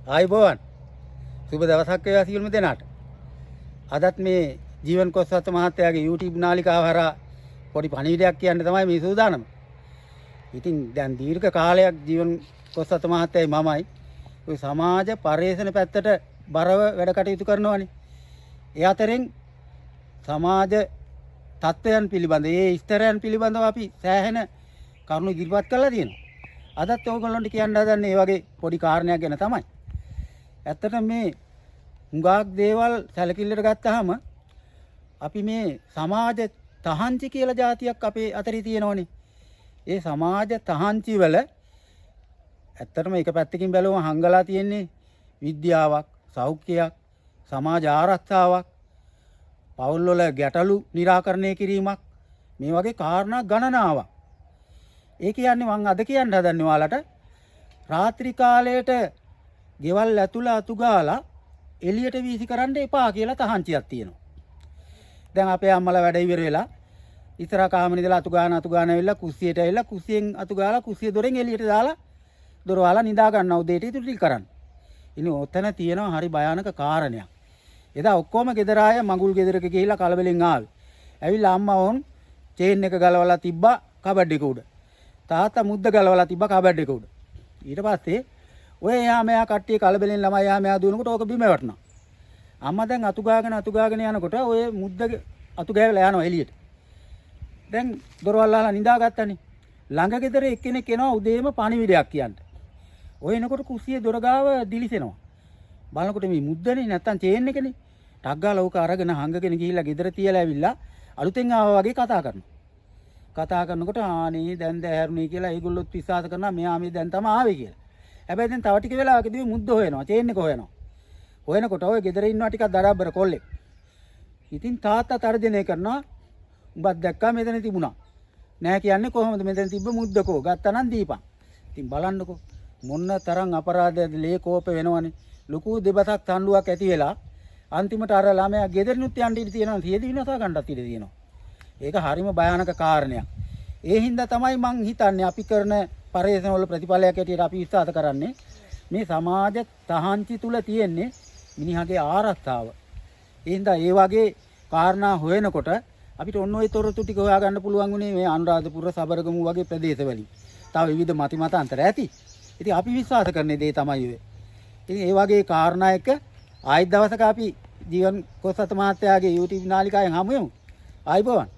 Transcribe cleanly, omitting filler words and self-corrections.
ආයුබෝවන්. සුබ දවසක් වේවා සියලුම දෙනාට. අදත් මේ ජීවන් කොස්සත් මහත්තයාගේ YouTube නාලිකාව හරහා පොඩි පණිවිඩයක් කියන්න තමයි මේ සූදානම. ඉතින් දැන් දීර්ඝ කාලයක් ජීවන් කොස්සත් මහත්තයයි මමයි ඔය සමාජ පරිශ්‍රණ පැත්තට බරව වැඩ කටයුතු කරනවානේ. ඒ අතරින් සමාජ තත්ත්වයන් පිළිබඳ ඒ ස්තරයන් පිළිබඳව අපි සෑහෙන කරුණු ඉදිරිපත් කළා තියෙනවා. අදත් ඕගොල්ලන්ට කියන්න හදන්නේ මේ වගේ පොඩි කාරණයක් ගැන තමයි. ඇත්තට මේ හුඟක් දේවල් සැලකිල්ලට ගත්තාම අපි මේ සමාජ තහංචි කියලා જાතියක් අපේ අතරේ තියෙනවනේ. ඒ සමාජ තහංචි වල ඇත්තටම එක පැත්තකින් බැලුවම හංගලා තියෙන්නේ විද්‍යාවක්, සෞඛ්‍යයක්, සමාජ ආරක්ෂාවක්, පවුල් වල ගැටලු निराකරණය කිරීමක් මේ වගේ කාරණා ගණනාවක්. ඒ කියන්නේ මම අද කියන්න හදන්නේ ඔයාලට රාත්‍රී කාලයට ගෙවල් ඇතුළ අතු ගාලා එළියට වීසි කරන්න එපා කියලා තහංචියක් තියෙනවා. දැන් අපේ අම්මලා වැඩ ඉවර වෙලා ඉස්සරහ කාමරේ ඉඳලා අතු ගාන ඇවිල්ලා කුස්සියට ඇවිල්ලා කුස්සියෙන් අතු ගාලා කුස්සිය දොරෙන් එළියට දාලා දොර වහලා නිදා ගන්නවා උදේට ඉතුරු ටික කරන්න. ඉතින් ඔතන තියෙනවා හරි භයානක කාරණයක්. එදා ඔක්කොම ගෙදර ආය මඟුල් ගෙදරක ගිහිල්ලා කලබලෙන් ආවේ. ඇවිල්ලා අම්මා වොන් චේන් එක ගලවලා තිබ්බා කබඩ් එක උඩ. තාත්තා මුද්ද ගලවලා තිබ්බා කබඩ් එක උඩ. ඊට පස්සේ ඔය එහා මෙහා කට්ටිය කලබලෙන් ළමයි එහා මෙහා දුවනකොට ඕක බිම වැටුණා. අම්මා දැන් අතු ගාගෙන යනකොට ඔය මුද්ද අතු ගෑවලා යනවා එළියට. දැන් දොරවල් අහලා නිදාගත්තනේ. ළඟ ගෙදර එක්කෙනෙක් එනවා උදේම පණිවිඩයක් කියන්න. ඔය එනකොට කුස්සියේ දොර ගාව දිලිසෙනවා. බලනකොට මේ මුද්දනේ නැත්තම් චේන් එකනේ. ටක් ගාලා ඕක අරගෙන හංගගෙන ගිහිල්ලා ගෙදර තියලා ඇවිල්ලා අලුතෙන් ආවා වගේ කතා කරනවා. කතා කරනකොට ආනේ දැන් දැහැරුණේ කියලා ඒගොල්ලොත් විශ්වාස කරනවා මෙයා මේ දැන් තමයි ආවේ කියලා. හැබැයි දැන් තව ටික වෙලාවකදී මුද්ද හොයනවා, චේන් එක හොයනවා. හොයනකොට ඔය ගෙදර ඉන්නවා ටිකක් දඩබ්බර කොල්ලෙක්. ඉතින් තාත්තා තර්ජනය කරනවා උඹත් දැක්කා මෙතන තිබුණා. නෑ කියන්නේ කොහොමද මෙතන තිබ්බ මුද්දකෝ ගත්තා නම් දීපන්. ඉතින් බලන්නකෝ මොන්න තරම් අපරාධයක්ද ලේ කෝප වෙනවනේ. ලොකු දෙබසක් තණ්ඩුවක් ඇති වෙලා අන්තිමට අර ළමයා ගෙදරිනුත් යන්න ඉඩ තියෙනවා, සියදි විනාශ ගන්නත් ඉඩ තියෙනවා. ඒක හරිම භයානක කාරණයක්. ඒ හින්දා තමයි මං හිතන්නේ අපි කරන පරිශ්‍රණ වල ප්‍රතිඵලයක් ඇටියට අපි විශ්වාස කරන්නේ මේ සමාජ තහංචි තුල තියෙන්නේ මිනිහාගේ ආරක්ෂාව. ඒ හින්දා ඒ වගේ කාරණා හොයනකොට අපිට ඔන්න ඔය තොරතුරු ටික හොයාගන්න පුළුවන් උනේ මේ අනුරාධපුර සබරගමු වගේ ප්‍රදේශවලින්. තව විවිධ මතිමතාන්තර ඇති. ඉතින් අපි විශ්වාස කරන දේ තමයි ඔය. ඉතින් ඒ වගේ කාරණා එක ආයෙත් දවසක අපි ජීවන් කොස්සත් මහත්තයාගේ YouTube නාලිකාවෙන් හමු වෙමු. ආයිබෝවන්.